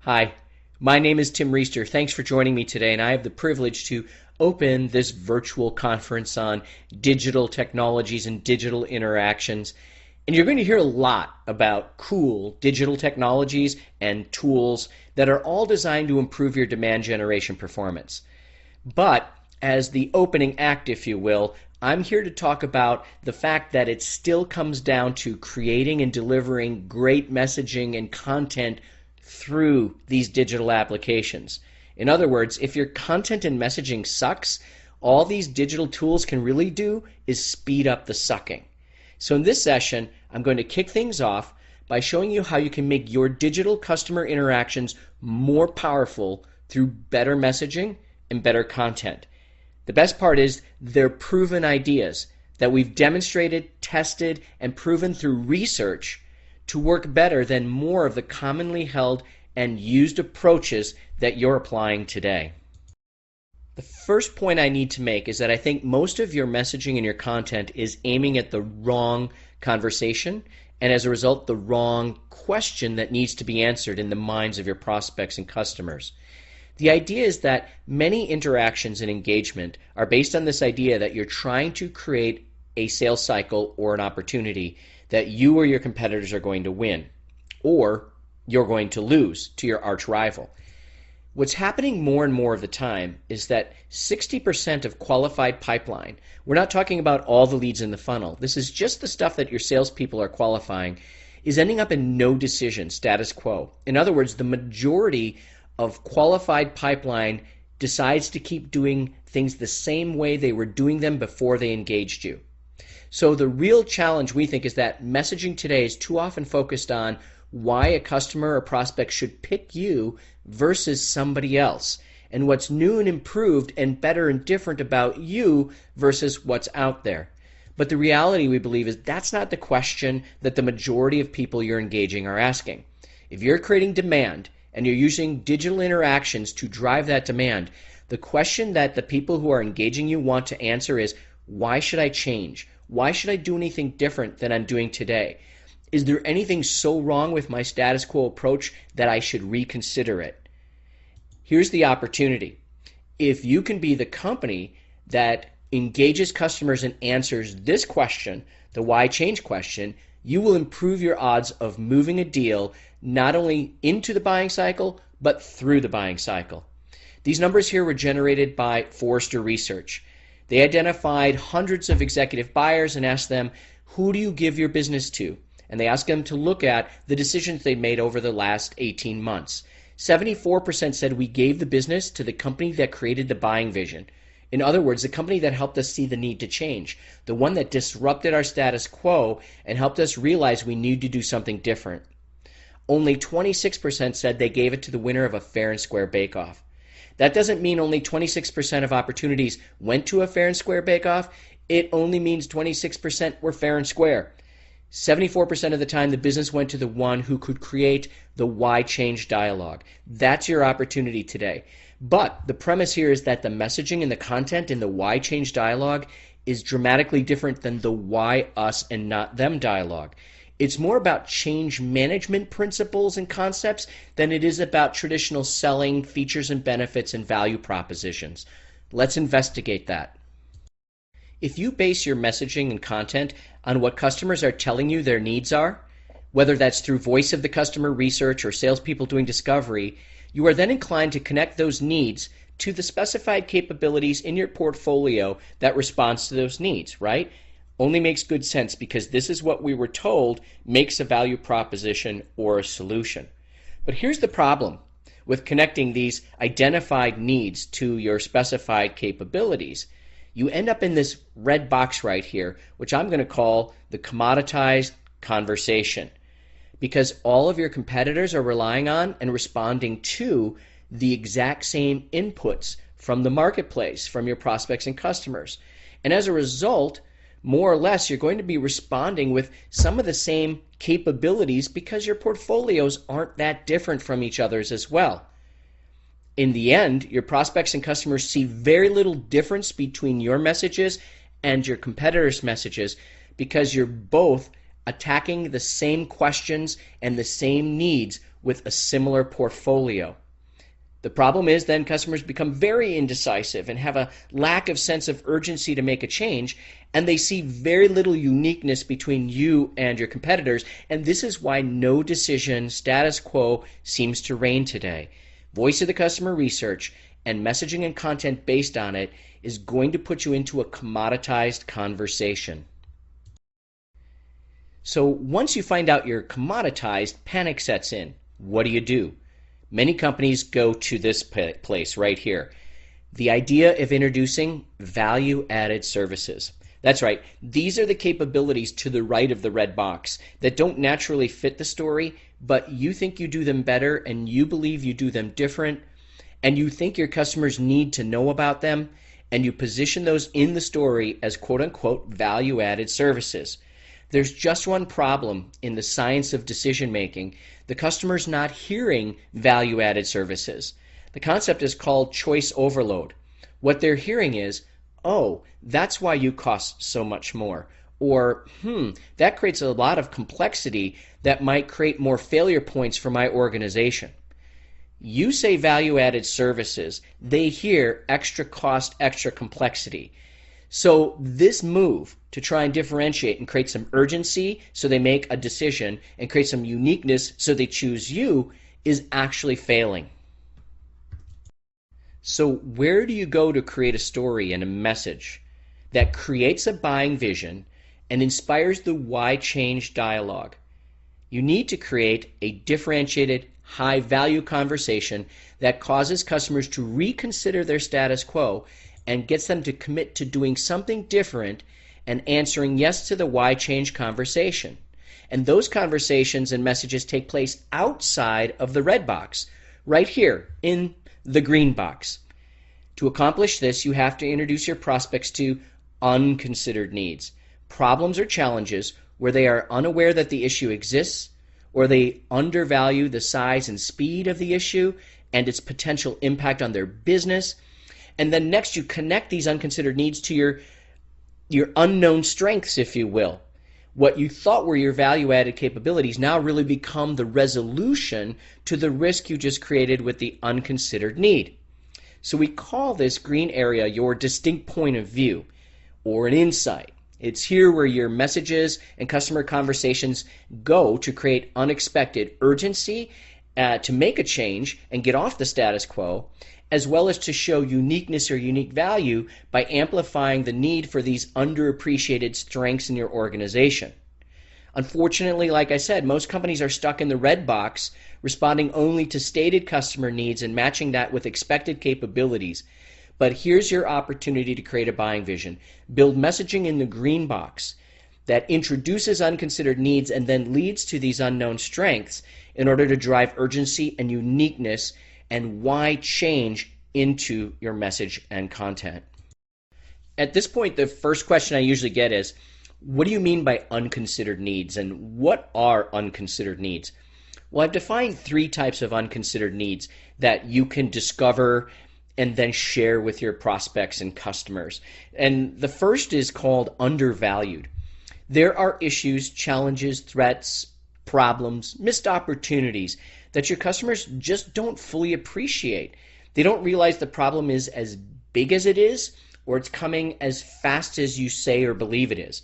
Hi, my name is Tim Riesterer. Thanks for joining me today, and I have the privilege to open this virtual conference on digital technologies and digital interactions. And you're going to hear a lot about cool digital technologies and tools that are all designed to improve your demand generation performance. But as the opening act, if you will, I'm here to talk about the fact that it still comes down to creating and delivering great messaging and content through these digital applications. In other words, if your content and messaging sucks, all these digital tools can really do is speed up the sucking. So in this session, I'm going to kick things off by showing you how you can make your digital customer interactions more powerful through better messaging and better content. The best part is they're proven ideas that we've demonstrated, tested, and proven through research to work better than more of the commonly held and used approaches that you're applying today. The first point I need to make is that I think most of your messaging and your content is aiming at the wrong conversation, and as a result, the wrong question that needs to be answered in the minds of your prospects and customers. The idea is that many interactions and engagement are based on this idea that you're trying to create a sales cycle or an opportunity that you or your competitors are going to win, or you're going to lose to your arch rival. What's happening more and more of the time is that 60% of qualified pipeline, we're not talking about all the leads in the funnel, this is just the stuff that your salespeople are qualifying, is ending up in no decision, status quo. In other words, the majority of qualified pipeline decides to keep doing things the same way they were doing them before they engaged you. So the real challenge, we think, is that messaging today is too often focused on why a customer or prospect should pick you versus somebody else, and what's new and improved and better and different about you versus what's out there. But the reality, we believe, is that's not the question that the majority of people you're engaging are asking. If you're creating demand and you're using digital interactions to drive that demand, the question that the people who are engaging you want to answer is, why should I change? Why should I do anything different than I'm doing today? Is there anything so wrong with my status quo approach that I should reconsider it? Here's the opportunity. If you can be the company that engages customers and answers this question, the why change question, you will improve your odds of moving a deal not only into the buying cycle, but through the buying cycle. These numbers here were generated by Forrester Research. They identified hundreds of executive buyers and asked them, who do you give your business to? And they asked them to look at the decisions they made over the last 18 months. 74% said we gave the business to the company that created the buying vision. In other words, the company that helped us see the need to change, the one that disrupted our status quo and helped us realize we need to do something different. Only 26% said they gave it to the winner of a fair and square bake-off. That doesn't mean only 26% of opportunities went to a fair and square bake-off. It only means 26% were fair and square. 74% of the time, the business went to the one who could create the why change dialogue. That's your opportunity today. But the premise here is that the messaging and the content in the why change dialogue is dramatically different than the why us and not them dialogue. It's more about change management principles and concepts than it is about traditional selling features and benefits and value propositions. Let's investigate that. If you base your messaging and content on what customers are telling you their needs are, whether that's through voice of the customer research or salespeople doing discovery, you are then inclined to connect those needs to the specified capabilities in your portfolio that responds to those needs, right? Only makes good sense because this is what we were told makes a value proposition or a solution. But here's the problem with connecting these identified needs to your specified capabilities. You end up in this red box right here, which I'm going to call the commoditized conversation, because all of your competitors are relying on and responding to the exact same inputs from the marketplace, from your prospects and customers. And as a result, more or less, you're going to be responding with some of the same capabilities because your portfolios aren't that different from each other's as well. In the end, your prospects and customers see very little difference between your messages and your competitors' messages because you're both attacking the same questions and the same needs with a similar portfolio. The problem is then customers become very indecisive and have a lack of sense of urgency to make a change, and they see very little uniqueness between you and your competitors, and this is why no decision, status quo seems to reign today. Voice of the customer research and messaging and content based on it is going to put you into a commoditized conversation. So once you find out you're commoditized, panic sets in. What do? Many companies go to this place right here. The idea of introducing value-added services. That's right. These are the capabilities to the right of the red box that don't naturally fit the story, but you think you do them better and you believe you do them different, and you think your customers need to know about them, and you position those in the story as quote-unquote value-added services. There's just one problem in the science of decision making. The customer's not hearing value-added services. The concept is called choice overload. What they're hearing is, oh, that's why you cost so much more. Or, that creates a lot of complexity that might create more failure points for my organization. You say value-added services, they hear extra cost, extra complexity. So this move to try and differentiate and create some urgency so they make a decision and create some uniqueness so they choose you is actually failing. So where do you go to create a story and a message that creates a buying vision and inspires the why change dialogue? You need to create a differentiated, high-value conversation that causes customers to reconsider their status quo and gets them to commit to doing something different and answering yes to the why change conversation. And those conversations and messages take place outside of the red box, right here in the green box. To accomplish this, you have to introduce your prospects to unconsidered needs, problems or challenges where they are unaware that the issue exists, or they undervalue the size and speed of the issue and its potential impact on their business. And then next you connect these unconsidered needs to your unknown strengths, if you will. What you thought were your value-added capabilities now really become the resolution to the risk you just created with the unconsidered need. So we call this green area your distinct point of view, or an insight. It's here where your messages and customer conversations go to create unexpected urgency, to make a change and get off the status quo, as well as to show uniqueness or unique value by amplifying the need for these underappreciated strengths in your organization. Unfortunately, like I said, most companies are stuck in the red box, responding only to stated customer needs and matching that with expected capabilities. But here's your opportunity to create a buying vision. Build messaging in the green box that introduces unconsidered needs and then leads to these unknown strengths in order to drive urgency and uniqueness and why change into your message and content. At this point, the first question I usually get is, what do you mean by unconsidered needs, and what are unconsidered needs? Well, I've defined 3 types of unconsidered needs that you can discover and then share with your prospects and customers. And the first is called undervalued. There are issues, challenges, threats, problems, missed opportunities that your customers just don't fully appreciate. They don't realize the problem is as big as it is, or it's coming as fast as you say or believe it is.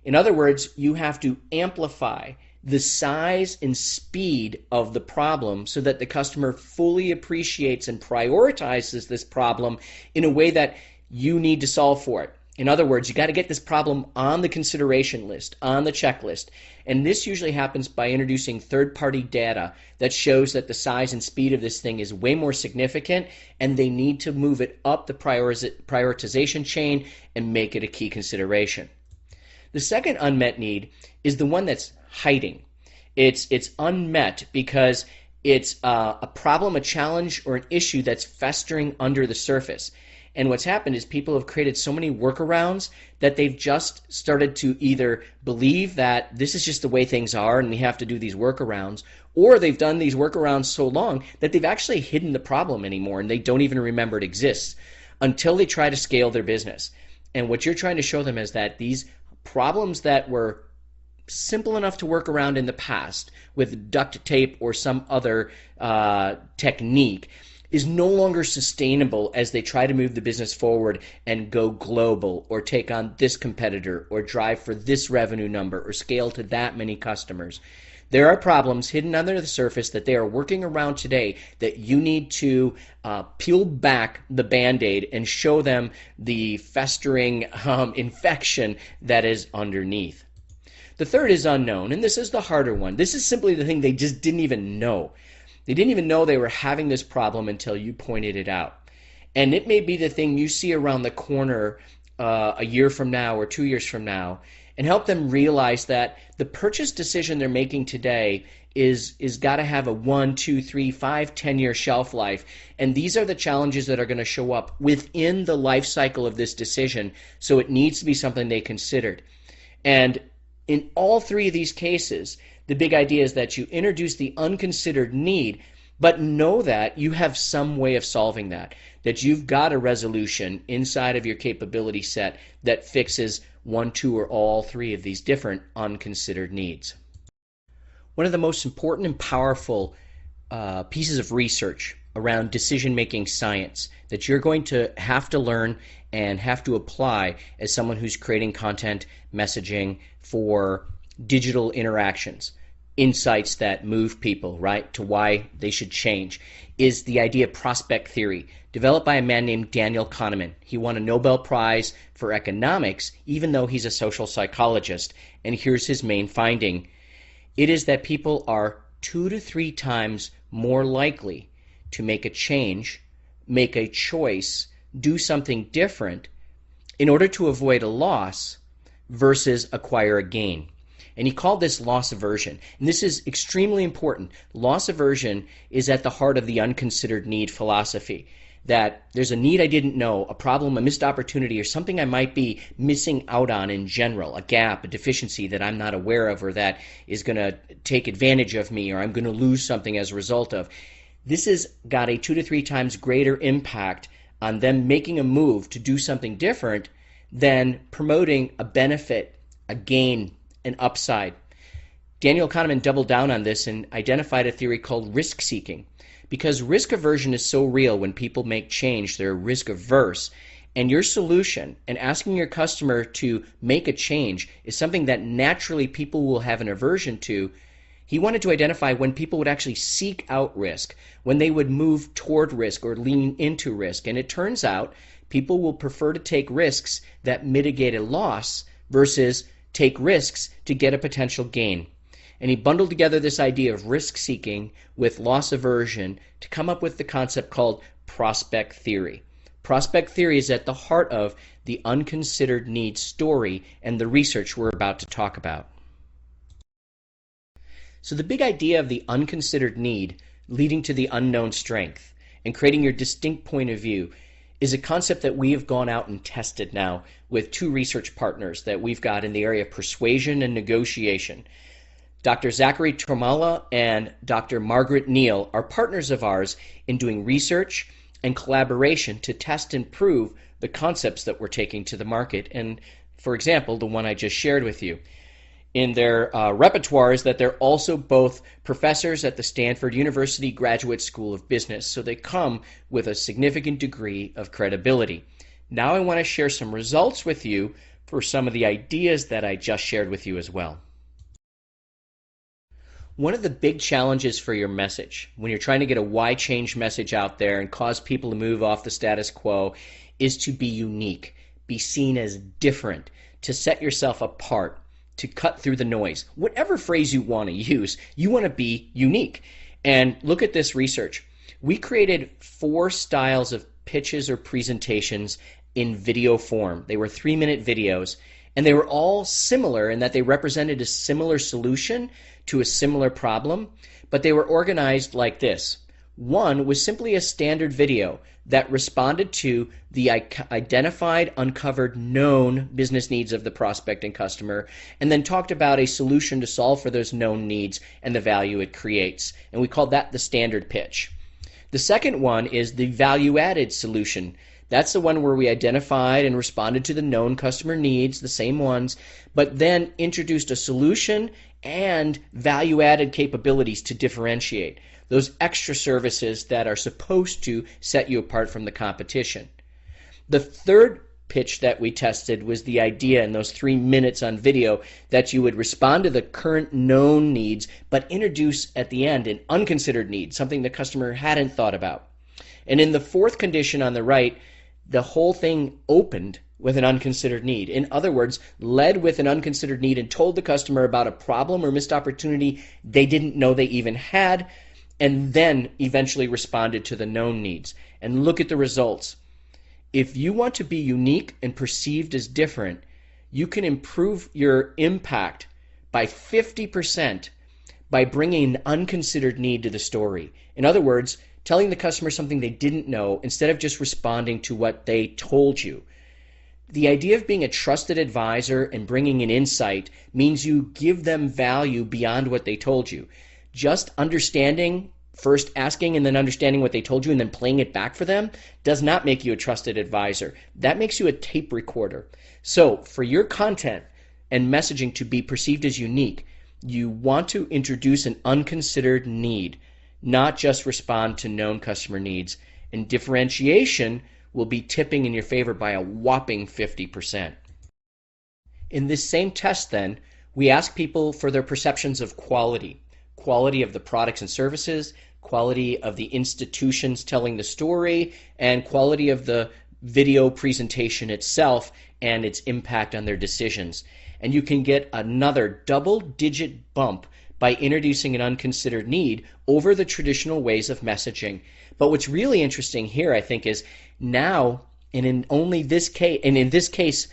In other words, you have to amplify the size and speed of the problem so that the customer fully appreciates and prioritizes this problem in a way that you need to solve for it. In other words, you got to get this problem on the consideration list, on the checklist. And this usually happens by introducing third-party data that shows that the size and speed of this thing is way more significant, and they need to move it up the prioritization chain and make it a key consideration. The second unmet need is the one that's hiding. It's unmet because it's a problem, a challenge, or an issue that's festering under the surface. And what's happened is people have created so many workarounds that they've just started to either believe that this is just the way things are and we have to do these workarounds, or they've done these workarounds so long that they've actually hidden the problem anymore and they don't even remember it exists until they try to scale their business. And what you're trying to show them is that these problems that were simple enough to work around in the past with duct tape or some other technique is no longer sustainable as they try to move the business forward and go global or take on this competitor or drive for this revenue number or scale to that many customers. There are problems hidden under the surface that they are working around today that you need to peel back the Band-Aid and show them the festering infection that is underneath. The third is unknown, and this is the harder one. This is simply the thing they just didn't even know. They didn't even know they were having this problem until you pointed it out. And it may be the thing you see around the corner a year from now or 2 years from now, and help them realize that the purchase decision they're making today is got to have a 1, 2, 3, 5, 10-year shelf life. And these are the challenges that are going to show up within the life cycle of this decision, so it needs to be something they considered. And in all three of these cases, the big idea is that you introduce the unconsidered need, but know that you have some way of solving that you've got a resolution inside of your capability set that fixes 1, 2, or all three of these different unconsidered needs. One of the most important and powerful pieces of research around decision-making science that you're going to have to learn and have to apply as someone who's creating content messaging for digital interactions, insights that move people, right, to why they should change, is the idea of prospect theory, developed by a man named Daniel Kahneman. He won a Nobel Prize for economics, even though he's a social psychologist. And here's his main finding. It is that people are 2 to 3 times more likely to make a change, make a choice, do something different in order to avoid a loss versus acquire a gain. And he called this loss aversion. And this is extremely important. Loss aversion is at the heart of the unconsidered need philosophy. That there's a need I didn't know, a problem, a missed opportunity, or something I might be missing out on in general, a gap, a deficiency that I'm not aware of, or that is going to take advantage of me, or I'm going to lose something as a result of. This has got a 2 to 3 times greater impact on them making a move to do something different than promoting a benefit, a gain, an upside. Daniel Kahneman doubled down on this and identified a theory called risk seeking. Because risk aversion is so real when people make change, they're risk averse. And your solution and asking your customer to make a change is something that naturally people will have an aversion to. He wanted to identify when people would actually seek out risk, when they would move toward risk or lean into risk. And it turns out people will prefer to take risks that mitigate a loss versus take risks to get a potential gain. And he bundled together this idea of risk seeking with loss aversion to come up with the concept called prospect theory. Prospect theory is at the heart of the unconsidered need story and the research we're about to talk about. So the big idea of the unconsidered need leading to the unknown strength and creating your distinct point of view is a concept that we have gone out and tested now with 2 research partners that we've got in the area of persuasion and negotiation. Dr. Zachary Tromala and Dr. Margaret Neal are partners of ours in doing research and collaboration to test and prove the concepts that we're taking to the market. And for example, the one I just shared with you. In their repertoire is that they're also both professors at the Stanford University Graduate School of Business, so they come with a significant degree of credibility. Now I want to share some results with you for some of the ideas that I just shared with you as well. One of the big challenges for your message when you're trying to get a why change message out there and cause people to move off the status quo is to be unique, be seen as different, to set yourself apart, to cut through the noise. Whatever phrase you want to use, you want to be unique. And look at this research. We created 4 styles of pitches or presentations in video form. They were 3-minute videos, and they were all similar in that they represented a similar solution to a similar problem, but they were organized like this. One was simply a standard video that responded to the identified, uncovered, known business needs of the prospect and customer, and then talked about a solution to solve for those known needs and the value it creates. And we called that the standard pitch. The second one is the value-added solution That's the one where we identified and responded to the known customer needs, the same ones, but then introduced a solution and value-added capabilities to differentiate. Those extra services that are supposed to set you apart from the competition. The third pitch that we tested was the idea in those 3 minutes on video that you would respond to the current known needs, but introduce at the end an unconsidered need, something the customer hadn't thought about. And in the fourth condition on the right, the whole thing opened with an unconsidered need. In other words, led with an unconsidered need and told the customer about a problem or missed opportunity they didn't know they even had, and then eventually responded to the known needs. And look at the results. If you want to be unique and perceived as different, you can improve your impact by 50% by bringing an unconsidered need to the story. In other words, telling the customer something they didn't know instead of just responding to what they told you. The idea of being a trusted advisor and bringing an insight means you give them value beyond what they told you. Just understanding, first asking and then understanding what they told you and then playing it back for them does not make you a trusted advisor. That makes you a tape recorder. So for your content and messaging to be perceived as unique, you want to introduce an unconsidered need, not just respond to known customer needs. And differentiation will be tipping in your favor by a whopping 50%. In this same test then, we ask people for their perceptions of quality of the products and services, quality of the institutions telling the story, and quality of the video presentation itself and its impact on their decisions. And you can get another double-digit bump by introducing an unconsidered need over the traditional ways of messaging. But what's really interesting here, I think, is now, and in this case,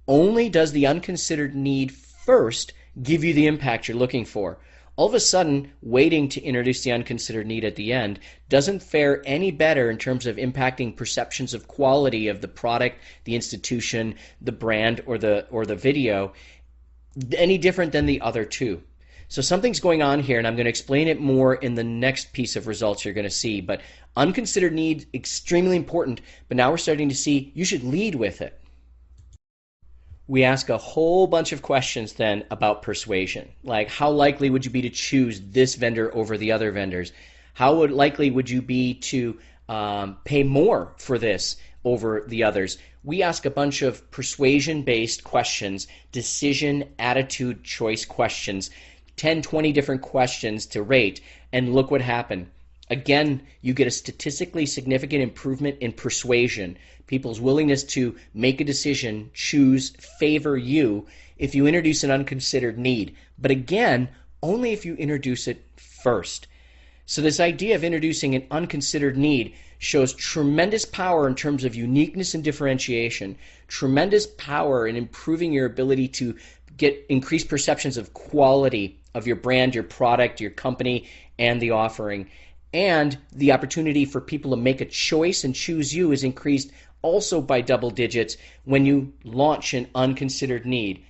only does the unconsidered need first give you the impact you're looking for. All of a sudden, waiting to introduce the unconsidered need at the end doesn't fare any better in terms of impacting perceptions of quality of the product, the institution, the brand, or the video, any different than the other two. So something's going on here, and I'm going to explain it more in the next piece of results you're going to see. But unconsidered need, extremely important, but now we're starting to see you should lead with it. We ask a whole bunch of questions then about persuasion, like how likely would you be to choose this vendor over the other vendors? How likely would you be to pay more for this over the others? We ask a bunch of persuasion-based questions, decision, attitude, choice questions, 10, 20 different questions to rate, and look what happened. Again, you get a statistically significant improvement in persuasion, people's willingness to make a decision, choose, favor you if you introduce an unconsidered need. But again, only if you introduce it first. So this idea of introducing an unconsidered need shows tremendous power in terms of uniqueness and differentiation, tremendous power in improving your ability to get increased perceptions of quality of your brand, your product, your company, and the offering. And the opportunity for people to make a choice and choose you is increased also by double digits when you launch an unconsidered need.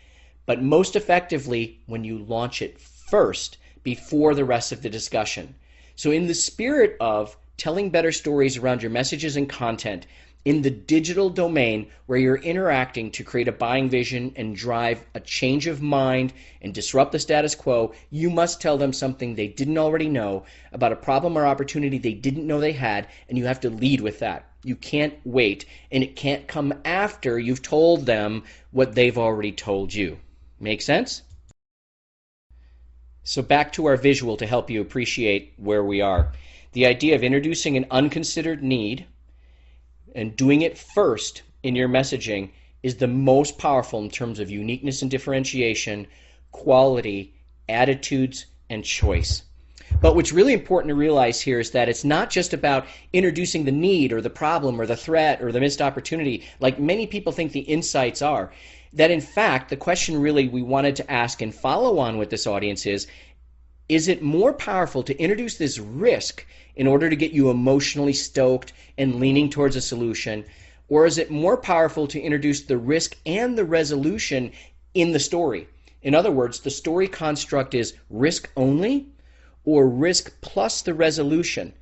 But most effectively when you launch it first before the rest of the discussion. So in the spirit of telling better stories around your messages and content, in the digital domain where you're interacting to create a buying vision and drive a change of mind and disrupt the status quo, you must tell them something they didn't already know about a problem or opportunity they didn't know they had, and you have to lead with that. You can't wait, and it can't come after you've told them what they've already told you. Make sense? So back to our visual to help you appreciate where we are. The idea of introducing an unconsidered need and doing it first in your messaging is the most powerful in terms of uniqueness and differentiation, quality, attitudes, and choice. But what's really important to realize here is that it's not just about introducing the need or the problem or the threat or the missed opportunity like many people think the insights are. That in fact, the question really we wanted to ask and follow on with this audience is it more powerful to introduce this risk in order to get you emotionally stoked and leaning towards a solution, or is it more powerful to introduce the risk and the resolution in the story? In other words, the story construct is risk only or risk plus the resolution.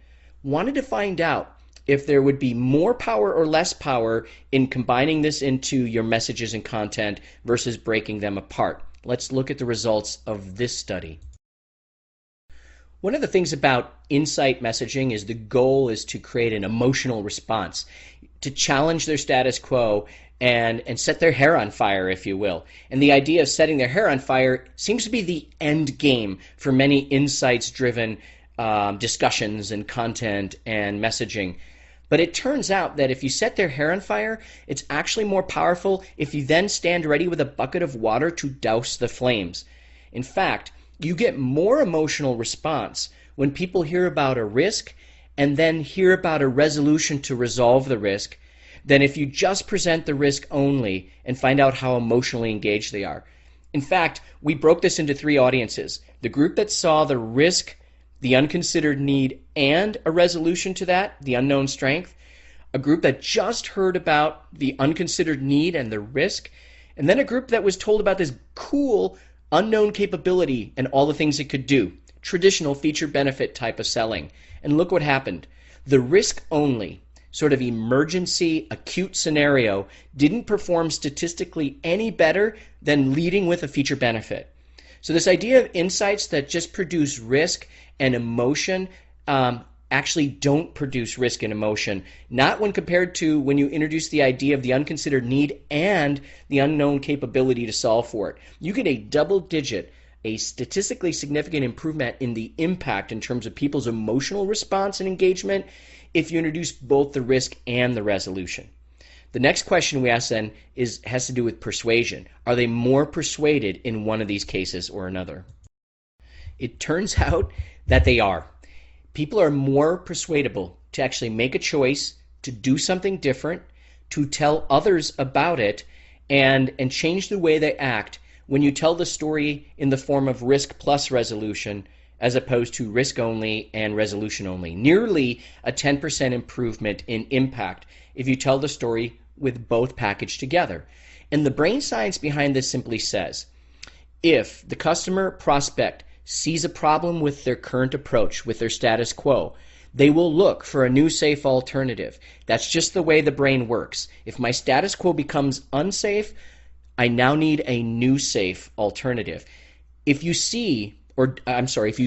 Wanted to find out if there would be more power or less power in combining this into your messages and content versus breaking them apart. Let's look at the results of this study. One of the things about Incite messaging is the goal is to create an emotional response, to challenge their status quo and set their hair on fire, if you will. And the idea of setting their hair on fire seems to be the end game for many insights-driven discussions and content and messaging. But it turns out that if you set their hair on fire, it's actually more powerful if you then stand ready with a bucket of water to douse the flames. In fact, you get more emotional response when people hear about a risk and then hear about a resolution to resolve the risk than if you just present the risk only and find out how emotionally engaged they are. In fact, we broke this into 3 audiences. The group that saw the risk, the unconsidered need, and a resolution to that, the unknown strength. A group that just heard about the unconsidered need and the risk. And then a group that was told about this cool unknown capability and all the things it could do. Traditional feature benefit type of selling. And look what happened. The risk only, sort of emergency, acute scenario didn't perform statistically any better than leading with a feature benefit. So this idea of insights that just produce risk and emotion actually don't produce risk and emotion, not when compared to when you introduce the idea of the unconsidered need and the unknown capability to solve for it. You get a double-digit, a statistically significant improvement in the impact in terms of people's emotional response and engagement if you introduce both the risk and the resolution. The next question we ask then has to do with persuasion. Are they more persuaded in one of these cases or another? It turns out that they are. People are more persuadable to actually make a choice, to do something different, to tell others about it, and change the way they act when you tell the story in the form of risk plus resolution as opposed to risk only and resolution only. Nearly a 10% improvement in impact if you tell the story with both packaged together. And the brain science behind this simply says, if the customer prospect sees a problem with their current approach, with their status quo, they will look for a new safe alternative. That's just the way the brain works. If my status quo becomes unsafe, I now need a new safe alternative. If you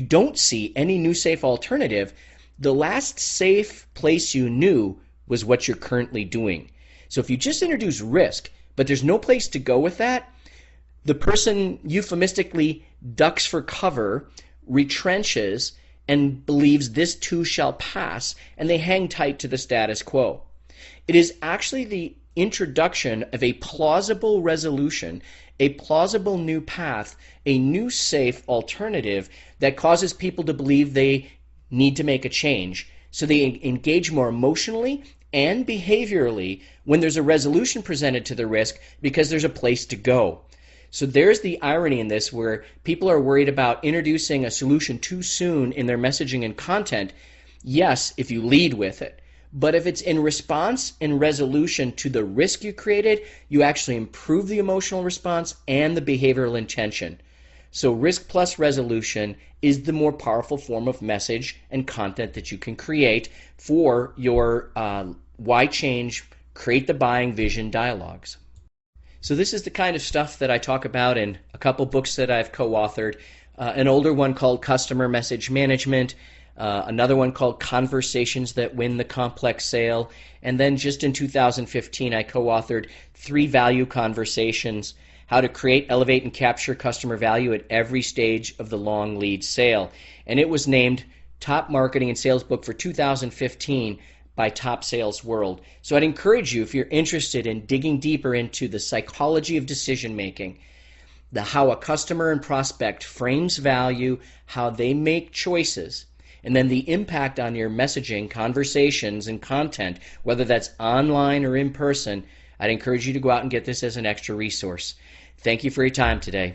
don't see any new safe alternative, the last safe place you knew was what you're currently doing. So if you just introduce risk, but there's no place to go with that, the person euphemistically ducks for cover, retrenches, and believes this too shall pass, and they hang tight to the status quo. It is actually the introduction of a plausible resolution, a plausible new path, a new safe alternative that causes people to believe they need to make a change. So they engage more emotionally and behaviorally when there's a resolution presented to the risk because there's a place to go. So there's the irony in this, where people are worried about introducing a solution too soon in their messaging and content. Yes, if you lead with it. But if it's in response and resolution to the risk you created, you actually improve the emotional response and the behavioral intention. So risk plus resolution is the more powerful form of message and content that you can create for your why change, create the buying vision dialogues. So this is the kind of stuff that I talk about in a couple books that I've co-authored. An older one called Customer Message Management, another one called Conversations That Win the Complex Sale, and then just in 2015 I co-authored 3 Value Conversations, How to Create, Elevate, and Capture Customer Value at Every Stage of the Long Lead Sale. And it was named Top Marketing and Sales Book for 2015 by Top Sales World. So I'd encourage you, if you're interested in digging deeper into the psychology of decision making, how a customer and prospect frames value, how they make choices, and then the impact on your messaging, conversations, and content, whether that's online or in person, I'd encourage you to go out and get this as an extra resource. Thank you for your time today.